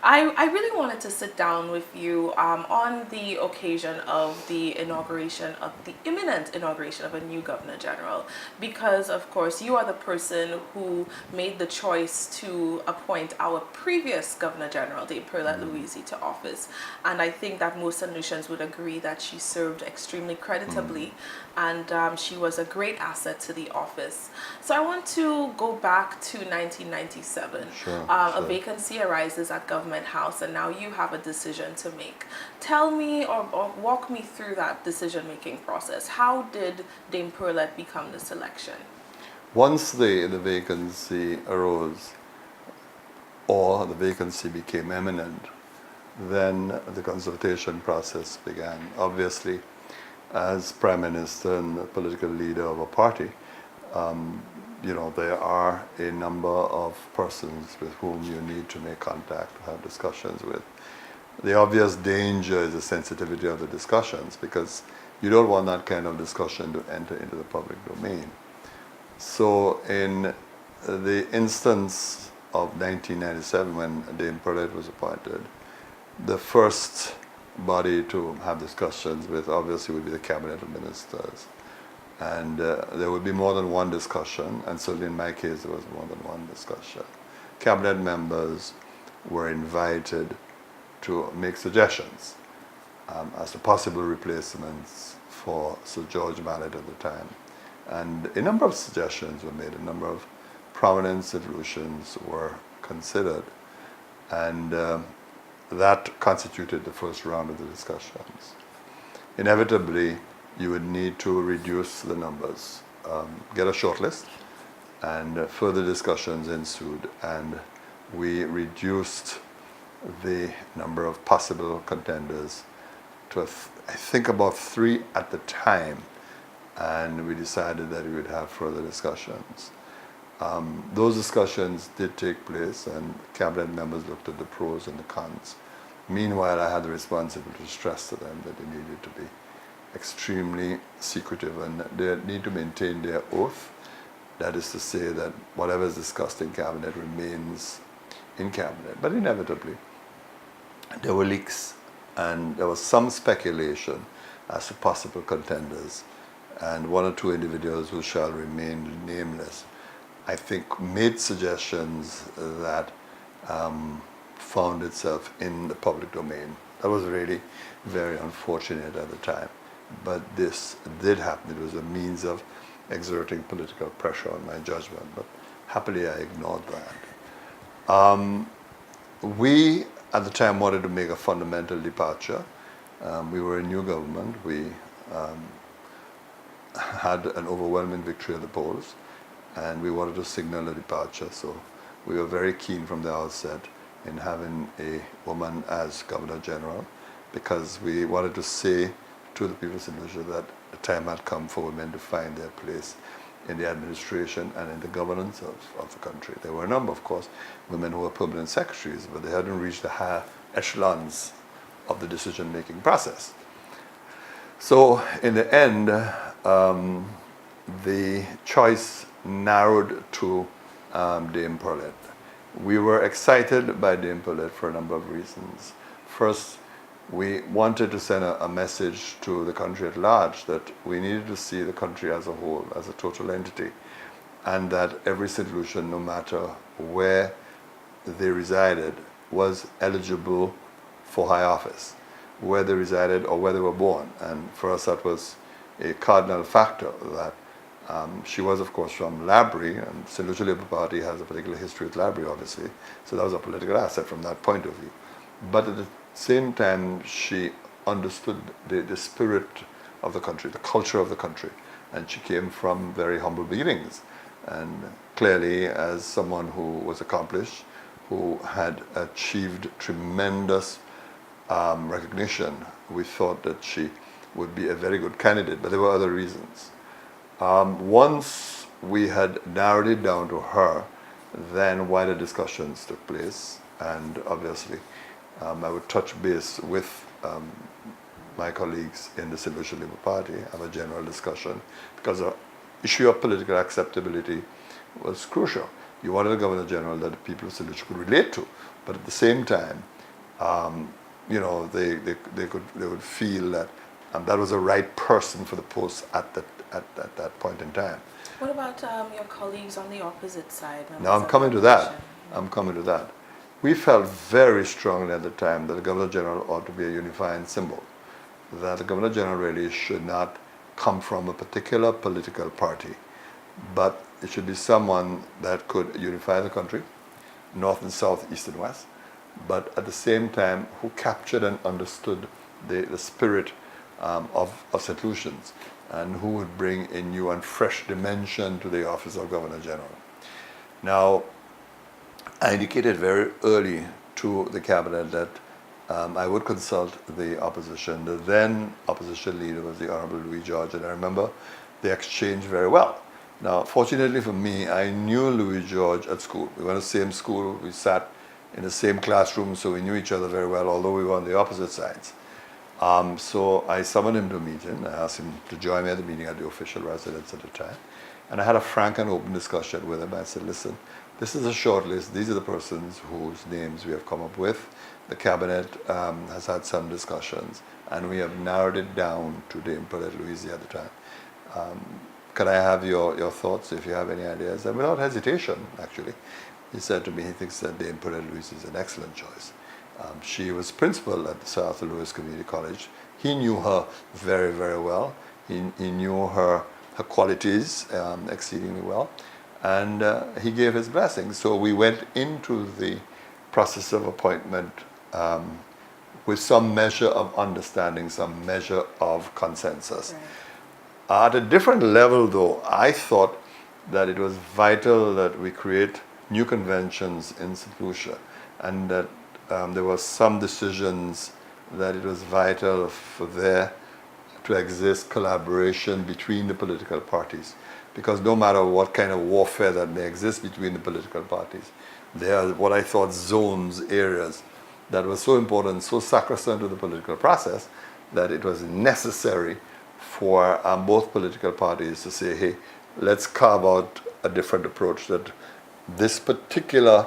I really wanted to sit down with you on the occasion of the inauguration of the imminent inauguration of a new Governor General, because of course you are the person who made the choice to appoint our previous Governor General, Dame Pearlette Louise, to office, and I think that most St. Lucians would agree that she served extremely creditably, and she was a great asset to the office. So I want to go back to 1997. Sure, A sure. vacancy arises at Government House, and now you have a decision to make. Tell me or walk me through that decision-making process. How did Dame Pearlette become the selection? Once the vacancy arose, or the vacancy became imminent, then the consultation process began. Obviously, as Prime Minister and political leader of a party, there are a number of persons with whom you need to make contact, have discussions with. The obvious danger is the sensitivity of the discussions, because you don't want that kind of discussion to enter into the public domain. So in the instance of 1997, when Dame Pearlette was appointed, the first body to have discussions with obviously would be the Cabinet of Ministers. And there would be more than one discussion, and certainly in my case there was more than one discussion. Cabinet members were invited to make suggestions as to possible replacements for Sir George Mallet at the time. And a number of suggestions were made, a number of prominent solutions were considered, and that constituted the first round of the discussions. Inevitably, you would need to reduce the numbers, get a short list, and further discussions ensued, and we reduced the number of possible contenders to, I think, about 3 at the time, and we decided that we would have further discussions. Those discussions did take place, and cabinet members looked at the pros and the cons. Meanwhile, I had the responsibility to stress to them that they needed to be extremely secretive, and they need to maintain their oath. That is to say that whatever is discussed in cabinet remains in cabinet. But inevitably, there were leaks, and there was some speculation as to possible contenders, and 1 or 2 individuals who shall remain nameless, I think, made suggestions that found itself in the public domain. That was really very unfortunate at the time, but this did happen. It was a means of exerting political pressure on my judgment, but happily I ignored that. We, at the time, wanted to make a fundamental departure. We were a new government. We had an overwhelming victory at the polls, and we wanted to signal a departure. So we were very keen from the outset in having a woman as Governor General, because we wanted to say to the people of St. Lucia that the time had come for women to find their place in the administration and in the governance of the country. There were a number, of course, women who were permanent secretaries, but they hadn't reached the higher echelons of the decision-making process. So in the end, the choice narrowed to Dame Pearlette. We were excited by Dame Pearlette for a number of reasons. First, we wanted to send a message to the country at large that we needed to see the country as a whole, as a total entity, and that every St. Lucian, no matter where they resided, was eligible for high office, where they resided or where they were born. And for us, that was a cardinal factor, that she was, of course, from Labrie, and St. Lucia Labour Party has a particular history with Labrie, obviously, so that was a political asset from that point of view. But at the same time, she understood the spirit of the country, the culture of the country, and she came from very humble beginnings. And clearly, as someone who was accomplished, who had achieved tremendous recognition, we thought that she would be a very good candidate, but there were other reasons. Once we had narrowed it down to her, then wider discussions took place, and obviously I would touch base with my colleagues in the St. Lucia Labour Party, have a general discussion, because the issue of political acceptability was crucial. You wanted a Governor General that the people of St. Lucia could relate to, but at the same time, they would feel that that was the right person for the post at that point in time. What about your colleagues on the opposite side, Now members I'm of the coming to that. opposition? I'm coming to that. We felt very strongly at the time that the Governor General ought to be a unifying symbol, that the Governor General really should not come from a particular political party, but it should be someone that could unify the country, north and south, east and west, but at the same time who captured and understood the spirit of St. Lucians, and who would bring a new and fresh dimension to the office of Governor General. Now, I indicated very early to the cabinet that I would consult the opposition. The then opposition leader was the Honorable Louis George, and I remember the exchange very well. Now, fortunately for me, I knew Louis George at school. We went to the same school, we sat in the same classroom, so we knew each other very well, although we were on the opposite sides. So I summoned him to a meeting. I asked him to join me at the meeting at the official residence at the time. And I had a frank and open discussion with him. I said, listen, this is a short list. These are the persons whose names we have come up with. The cabinet has had some discussions, and we have narrowed it down to Dame Paulette Louise at the time. Can I have your thoughts if you have any ideas? And without hesitation, actually, he said to me he thinks that Dame Paulette Louise is an excellent choice. She was principal at the South Louis Community College. He knew her very, very well. He knew her qualities exceedingly well, and he gave his blessing. So we went into the process of appointment with some measure of understanding, some measure of consensus. Right. At a different level, though, I thought that it was vital that we create new conventions in St. Lucia, and that there were some decisions that it was vital for there to exist collaboration between the political parties. Because no matter what kind of warfare that may exist between the political parties, there are what I thought zones, areas that were so important, so sacrosanct to the political process, that it was necessary for both political parties to say, hey, let's carve out a different approach, that this particular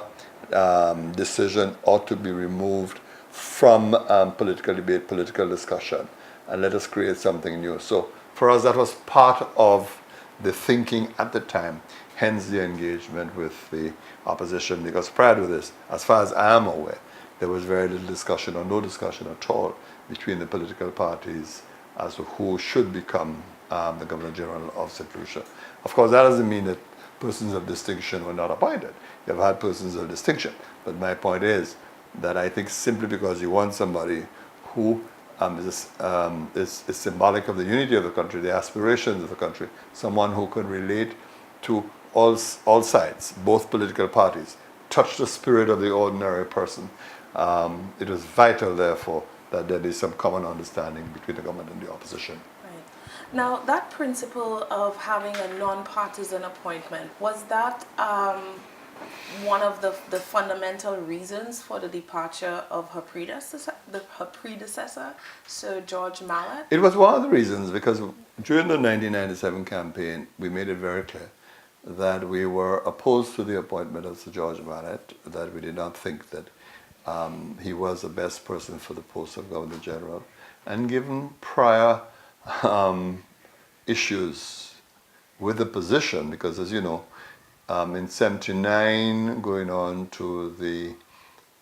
decision ought to be removed from political debate, political discussion, and let us create something new. So for us, that was part of the thinking at the time, hence the engagement with the opposition, because prior to this, as far as I am aware, there was very little discussion or no discussion at all between the political parties as to who should become the Governor General of St. Lucia. Of course, that doesn't mean that persons of distinction were not appointed. You've had persons of distinction. But my point is that I think simply because you want somebody who is symbolic of the unity of the country, the aspirations of the country, someone who can relate to all sides, both political parties, touch the spirit of the ordinary person. It was vital, therefore, that there is some common understanding between the government and the opposition. Right. Now, that principle of having a non-partisan appointment, was that one of the fundamental reasons for the departure of her predecessor, Sir George Mallet? It was one of the reasons, because during the 1997 campaign, we made it very clear that we were opposed to the appointment of Sir George Mallet, that we did not think that he was the best person for the post of Governor General. And given prior issues with the position, because as you know, in 79 going on to the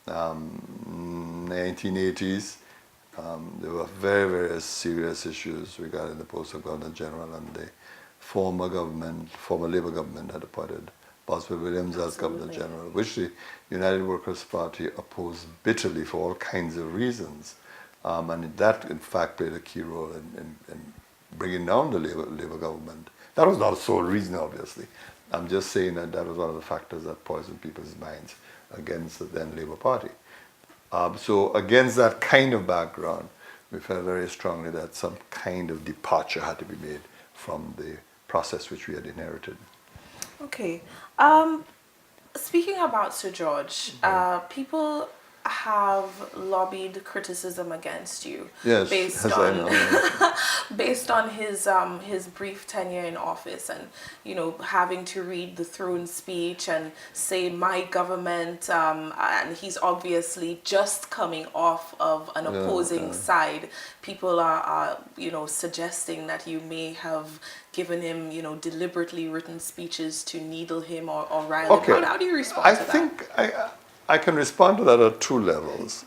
1980s, there were very, very serious issues regarding the post of Governor General, and the former Labour government had appointed Boswell Williams as Governor General, which the United Workers' Party opposed bitterly for all kinds of reasons. And that, in fact, played a key role in bringing down the Labour government. That was not the sole reason, obviously. I'm just saying that that was one of the factors that poisoned people's minds against the then Labour Party. So against that kind of background, we felt very strongly that some kind of departure had to be made from the process which we had inherited. Okay. Speaking about Sir George, people have lobbied criticism against you Yes, based as I on know. based on his brief tenure in office, and having to read the throne speech and say my government, and he's obviously just coming off of an opposing side. People are suggesting that you may have given him deliberately written speeches to needle him or rile him. Okay. How do you respond I to that? think I can respond to that at two levels.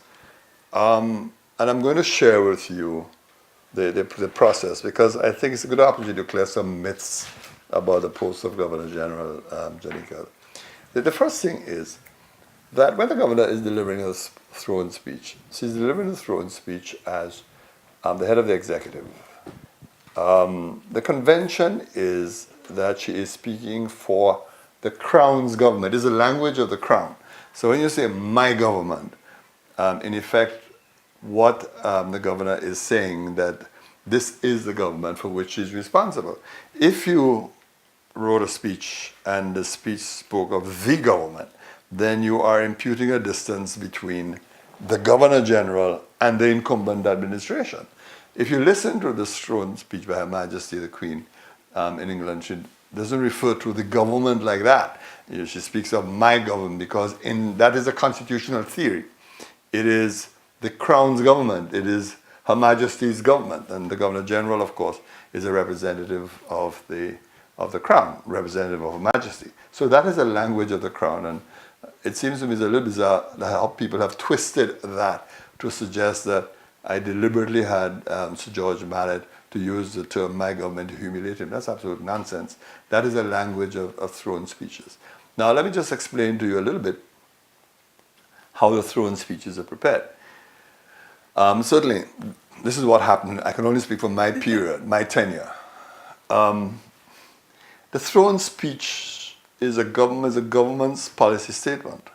And I'm going to share with you the process, because I think it's a good opportunity to clear some myths about the post of Governor General, Jany. The first thing is that when the governor is delivering a throne speech, she's delivering the throne speech as the head of the executive. The convention is that she is speaking for the crown's government. It is the language of the crown. So when you say my government, in effect, what the governor is saying that this is the government for which she's responsible. If you wrote a speech and the speech spoke of the government, then you are imputing a distance between the governor general and the incumbent administration. If you listen to the throne speech by Her Majesty the Queen in England, she doesn't refer to the government like that. She speaks of my government because that is a constitutional theory. It is the Crown's government. It is Her Majesty's government. And the Governor General, of course, is a representative of the Crown, representative of Her Majesty. So that is a language of the Crown. And it seems to me it's a little bizarre how people have twisted that to suggest that I deliberately had Sir George Mallet to use the term my government to humiliate him. That's absolute nonsense. That is a language of throne speeches. Now let me just explain to you a little bit how the throne speeches are prepared. Certainly, this is what happened. I can only speak for my period, my tenure. The throne speech is a government's policy statement.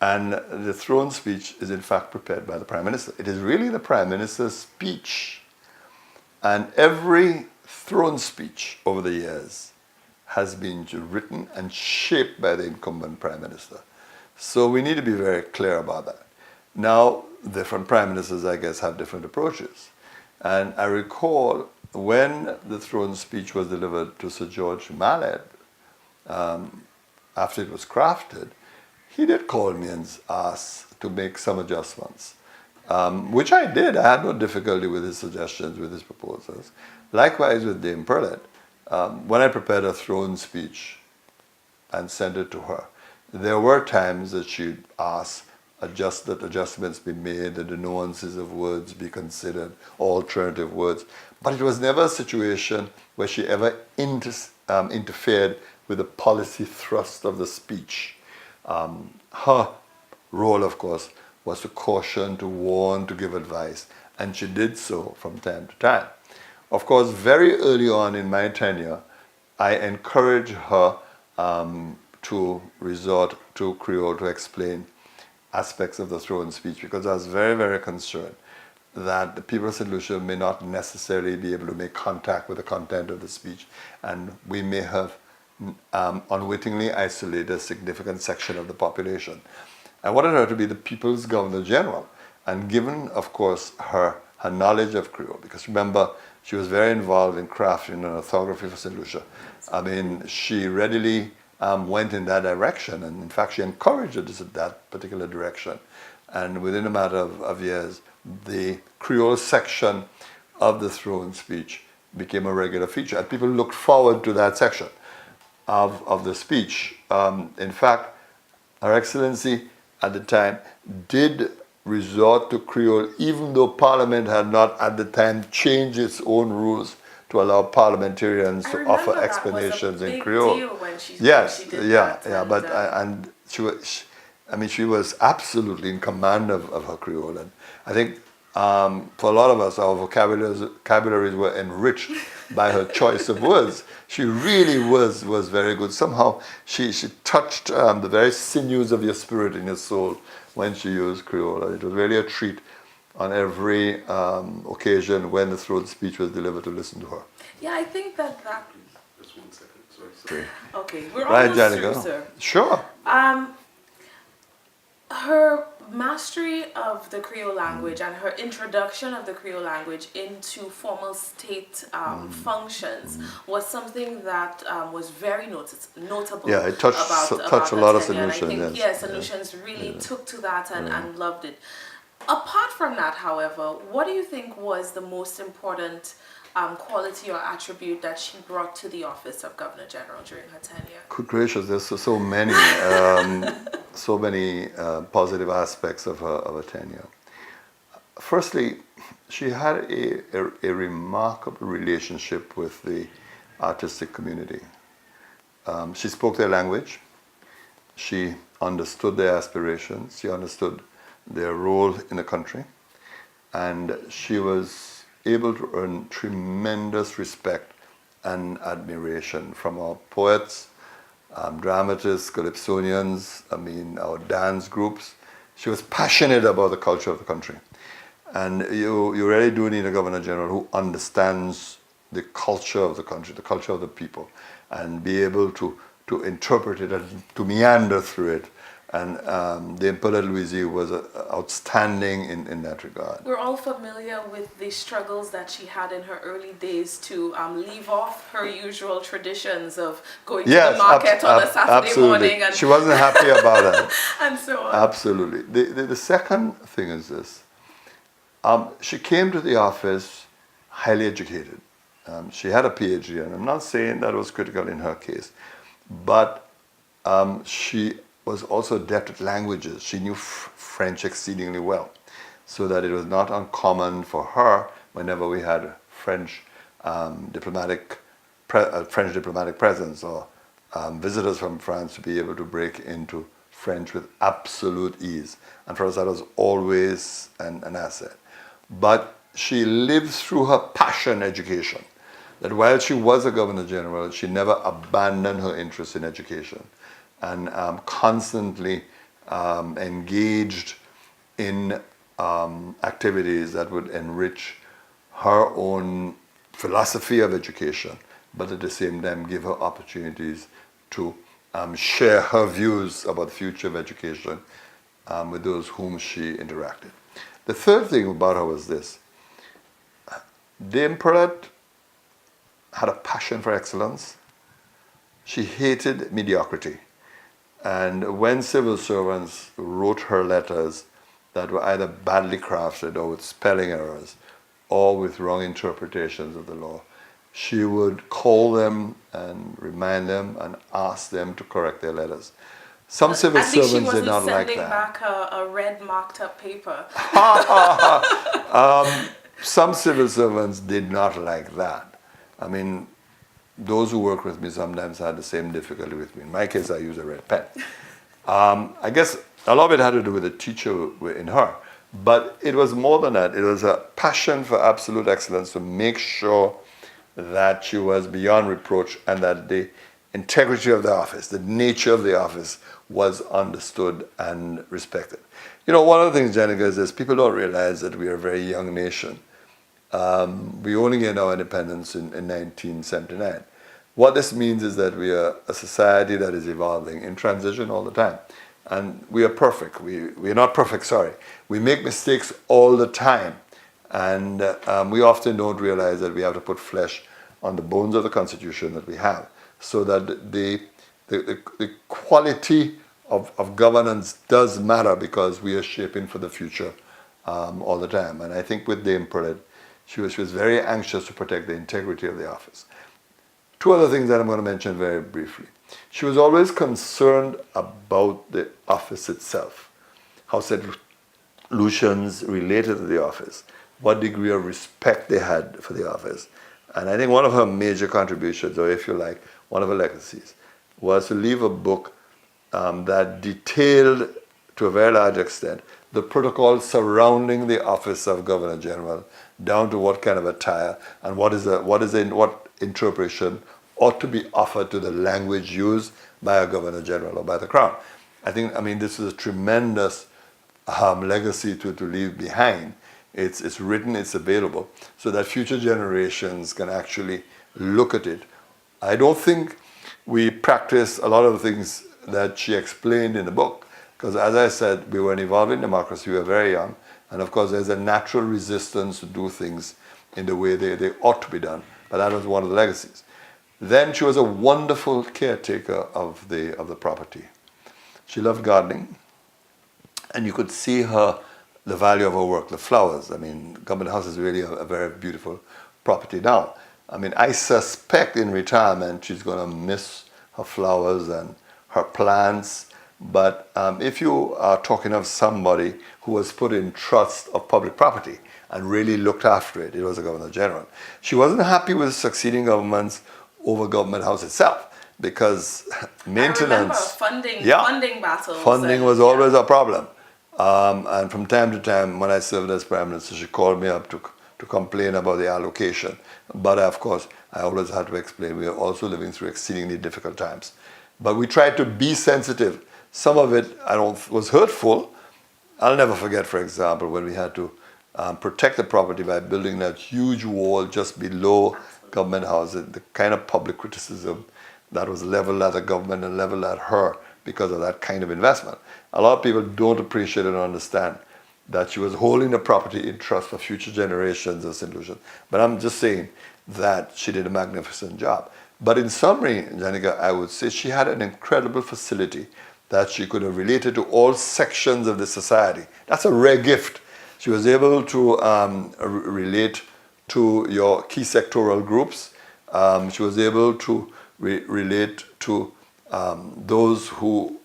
And the throne speech is in fact prepared by the Prime Minister. It is really the Prime Minister's speech. And every throne speech over the years has been written and shaped by the incumbent Prime Minister. So we need to be very clear about that. Now, different Prime Ministers, I guess, have different approaches. And I recall when the throne speech was delivered to Sir George Mallet, after it was crafted, he did call me and ask to make some adjustments, which I did. I had no difficulty with his suggestions, with his proposals. Likewise with Dame Perlet, when I prepared a throne speech and sent it to her, there were times that she'd ask that adjustments be made, that the nuances of words be considered, alternative words. But it was never a situation where she ever interfered with the policy thrust of the speech. Her role, of course, was to caution, to warn, to give advice, and she did so from time to time. Of course, very early on in my tenure, I encouraged her to resort to Creole to explain aspects of the throne speech, because I was very, very concerned that the people of St. Lucia may not necessarily be able to make contact with the content of the speech, and we may have unwittingly isolated a significant section of the population. I wanted her to be the people's Governor General, and given, of course, her knowledge of Creole, because remember, she was very involved in crafting an orthography for St. Lucia. I mean, she readily went in that direction, and in fact, she encouraged us in that particular direction. And within a matter of years, the Creole section of the throne speech became a regular feature, and people looked forward to that section of the speech. In fact, Her Excellency at the time did resort to Creole, even though Parliament had not at the time changed its own rules to allow parliamentarians to offer explanations in Creole. Deal when she Yes, did yeah, that, yeah, and, but and she was absolutely in command of her Creole, and I think for a lot of us, our vocabularies were enriched by her choice of words. She really was very good. Somehow she touched the very sinews of your spirit and your soul when she used Creole. And it was really a treat on every occasion when the throne speech was delivered to listen to her. Yeah, I think that. Just 1 second. Sorry. Okay, we're Right, almost Jany, through, go. sir. Sure. her mastery of the Creole language and her introduction of the Creole language into formal state functions was something that was very notable Yeah, it touched about a her lot of tenure. And I solutions. think, Yes. yes, Solutions really took to that and loved it. Apart from that, however, what do you think was the most important quality or attribute that she brought to the office of Governor General during her tenure? Good gracious, there's so many, so many positive aspects of her tenure. Firstly, she had a remarkable relationship with the artistic community. She spoke their language. She understood their aspirations. She understood their role in the country. And she was able to earn tremendous respect and admiration from our poets, dramatists, calypsonians, our dance groups. She was passionate about the culture of the country. And you really do need a Governor General who understands the culture of the country, the culture of the people, and be able to interpret it and to meander through it. And the Imperial Louise was outstanding in that regard. We're all familiar with the struggles that she had in her early days to leave off her usual traditions of going to the market on a Saturday absolutely. morning. And she wasn't happy about that. and so on. Absolutely. The second thing is this. She came to the office highly educated. She had a PhD, and I'm not saying that was critical in her case, but she was also adept at languages. She knew French exceedingly well, so that it was not uncommon for her whenever we had French diplomatic presence or visitors from France to be able to break into French with absolute ease. And for us, that was always an asset. But she lived through her passion education. That while she was a Governor General, she never abandoned her interest in education, and constantly engaged in activities that would enrich her own philosophy of education, but at the same time give her opportunities to share her views about the future of education with those whom she interacted. The third thing about her was this. Dame Perrott had a passion for excellence. She hated mediocrity. And when civil servants wrote her letters that were either badly crafted or with spelling errors or with wrong interpretations of the law, she would call them and remind them and ask them to correct their letters. Some civil servants did not like that. Sending back a red marked up paper. Some civil servants did not like that. I mean, those who work with me sometimes had the same difficulty with me. In my case, I use a red pen. I guess a lot of it had to do with the teacher in her. But it was more than that. It was a passion for absolute excellence to make sure that she was beyond reproach and that the integrity of the office, the nature of the office was understood and respected. You know, one of the things, Jany, is this: people don't realize that we are a very young nation. We only gained our independence in 1979. What this means is that we are a society that is evolving, in transition all the time. And we are perfect. We are not perfect, sorry. We make mistakes all the time. And we often don't realize that we have to put flesh on the bones of the Constitution that we have, so that the quality of governance does matter, because we are shaping for the future all the time. And I think with Dame Perrott, she was very anxious to protect the integrity of the office. Two other things that I'm going to mention very briefly. She was always concerned about the office itself, how solutions related to the office, what degree of respect they had for the office. And I think one of her major contributions, or if you like, one of her legacies, was to leave a book that detailed, to a very large extent, the protocol surrounding the office of Governor General, down to what kind of attire and what interpretation ought to be offered to the language used by a Governor General or by the Crown. I mean, this is a tremendous legacy to leave behind. It's written, it's available, so that future generations can actually look at it. I don't think we practice a lot of the things that she explained in the book, Because as I said, we were an evolving democracy, we were very young, and of course there's a natural resistance to do things in the way they ought to be done. But that was one of the legacies. Then she was a wonderful caretaker of the property. She loved gardening, and you could see the value of her work, the flowers. I mean, Government House is really a very beautiful property now. I mean, I suspect in retirement she's going to miss her flowers and her plants. But if you are talking of somebody who was put in trust of public property and really looked after it, it was the Governor General. She wasn't happy with succeeding governments over Government House itself because maintenance, funding battles. Funding was always a problem. And from time to time, when I served as Prime Minister, she called me up to complain about the allocation. But of course, I always had to explain we are also living through exceedingly difficult times. But we tried to be sensitive. Some of it was hurtful. I'll never forget, for example, when we had to protect the property by building that huge wall just below Government House, the kind of public criticism that was leveled at the government and leveled at her because of that kind of investment. A lot of people don't appreciate and understand that she was holding the property in trust for future generations of St. Lucian. But I'm just saying that she did a magnificent job. But in summary, Janica, I would say she had an incredible facility that she could have related to all sections of the society. That's a rare gift. She was able to relate to your key sectoral groups. She was able to relate to those who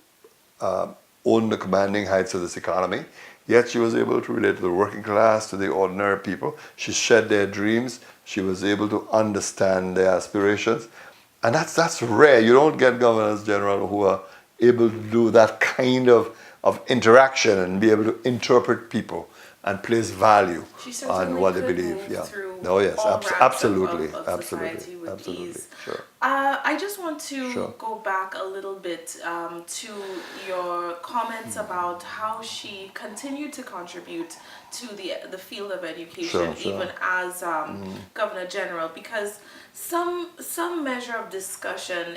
own the commanding heights of this economy. Yet she was able to relate to the working class, to the ordinary people. She shared their dreams. She was able to understand their aspirations. And that's rare. You don't get governors general who are able to do that kind of interaction and be able to interpret people and place value on what they believe. Yeah. Oh yes, absolutely. Sure. I just want to go back a little bit to your comments about how she continued to contribute to the field of education, even as Governor General, because some measure of discussion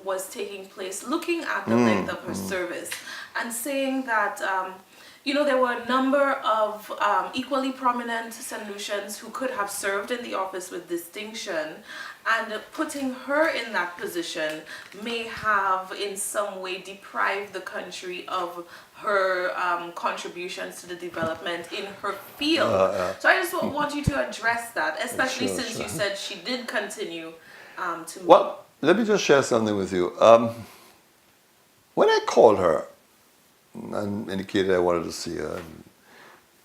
was taking place, looking at the length of her service, and saying that there were a number of equally prominent St. Lucians who could have served in the office with distinction, and putting her in that position may have in some way deprived the country of her contributions to the development in her field. So I just want you to address that, especially since you said she did continue to move. Well, let me just share something with you. When I called her and indicated I wanted to see her, and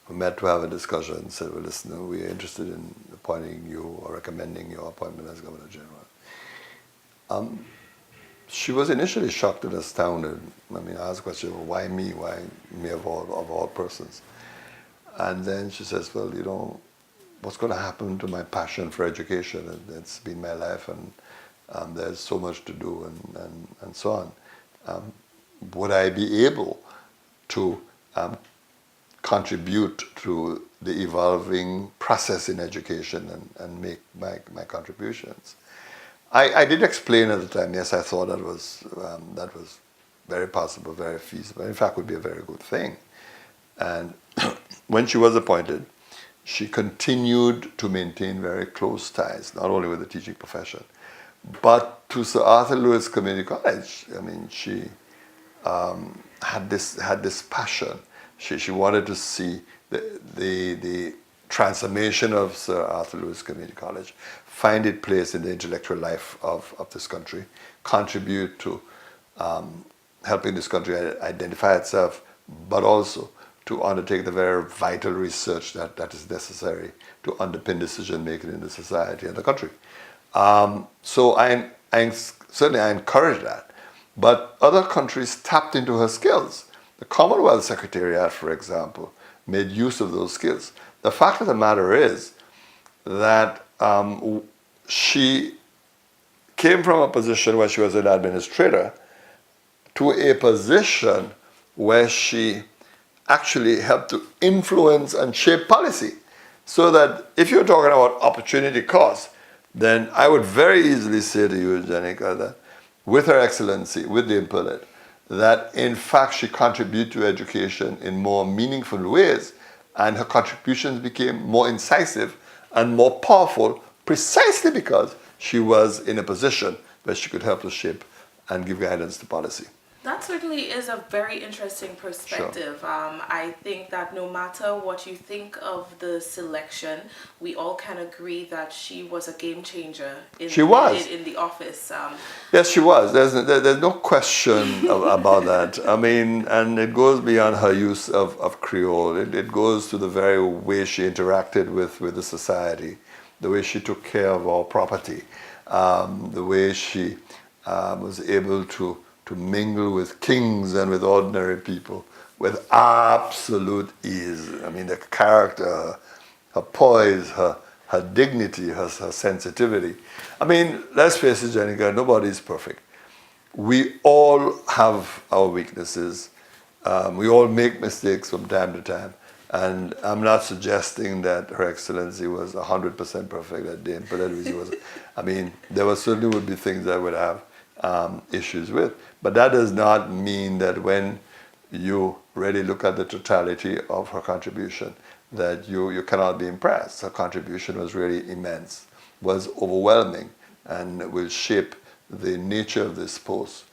we met to have a discussion and said, well, listen, we are interested in appointing you or recommending your appointment as Governor General. She was initially shocked and astounded. I mean, I asked the question, well, why me? Why me of all persons? And then she says, well, what's going to happen to my passion for education? It's been my life, and there's so much to do, and so on. Would I be able to contribute to the evolving process in education and make my contributions? I did explain at the time, yes, I thought that was very possible, very feasible, in fact would be a very good thing. And when she was appointed, she continued to maintain very close ties, not only with the teaching profession, but to Sir Arthur Lewis Community College. I mean, she had this passion. She wanted to see the transformation of Sir Arthur Lewis Community College find its place in the intellectual life of this country, contribute to helping this country identify itself, but also to undertake the very vital research that is necessary to underpin decision making in the society and the country. So I certainly encourage that. But other countries tapped into her skills. The Commonwealth Secretariat, for example, made use of those skills. The fact of the matter is that she came from a position where she was an administrator to a position where she actually helped to influence and shape policy. So that if you're talking about opportunity cost, then I would very easily say to you, Janica, that with Her Excellency, with the Impellent, that in fact she contributed to education in more meaningful ways, and her contributions became more incisive and more powerful precisely because she was in a position where she could help to shape and give guidance to policy. That certainly is a very interesting perspective. Sure. I think that no matter what you think of the selection, we all can agree that she was a game changer in, She was. in the office. Yes, she was. There's no question about that. I mean, and it goes beyond her use of Creole. It goes to the very way she interacted with the society, the way she took care of our property, the way she was able to mingle with kings and with ordinary people with absolute ease. I mean, the character, her poise, her dignity, her sensitivity. I mean, let's face it, Jany, nobody's perfect. We all have our weaknesses. We all make mistakes from time to time. And I'm not suggesting that Her Excellency was 100% perfect that day. I mean, there certainly would be things I would have issues with. But that does not mean that when you really look at the totality of her contribution, that you cannot be impressed. Her contribution was really immense, was overwhelming, and will shape the nature of this post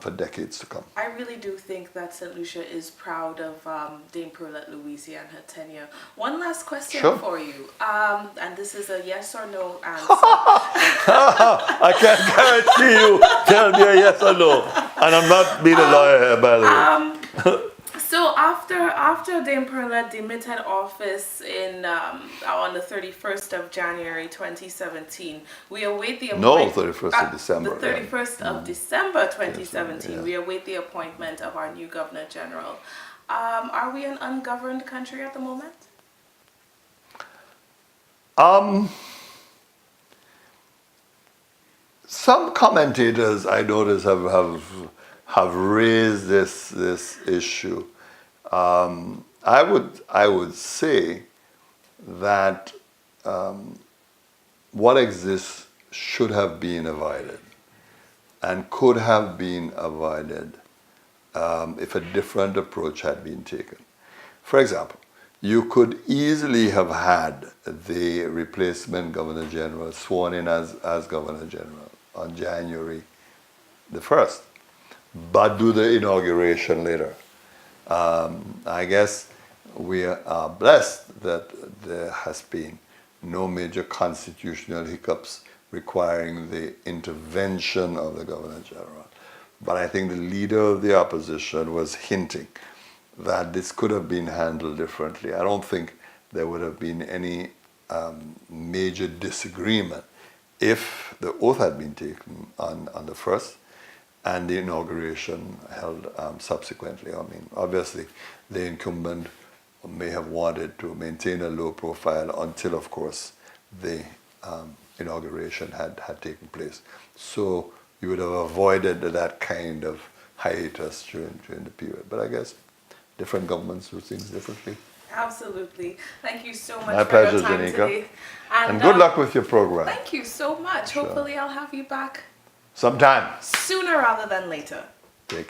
for decades to come. I really do think that St. Lucia is proud of Dame Pearlette Louise and her tenure. One last question for you, and this is a yes or no answer. I can't guarantee you tell me a yes or no, and I'm not being a lawyer here, by the way. So after Dame Pearlette demitted office on the 31st of January 2017, we await the appointment. No, 31st of December. The 31st of December 2017, yes. we await the appointment of our new Governor General. Are we an ungoverned country at the moment? Some commentators I notice have raised this issue. I would say that what exists should have been avoided and could have been avoided if a different approach had been taken. For example, you could easily have had the replacement Governor General sworn in as Governor General on January the 1st, but do the inauguration later. I guess we are blessed that there has been no major constitutional hiccups requiring the intervention of the Governor General. But I think the leader of the opposition was hinting that this could have been handled differently. I don't think there would have been any major disagreement if the oath had been taken on the 1st and the inauguration held subsequently. I mean, obviously, the incumbent may have wanted to maintain a low profile until, of course, the inauguration had taken place. So you would have avoided that kind of hiatus during the period. But I guess different governments do things differently. Absolutely. Thank you so much My for pleasure, your time Janika. today. And good luck with your program. Thank you so much. Sure. Hopefully I'll have you back Sometime. sooner rather than later.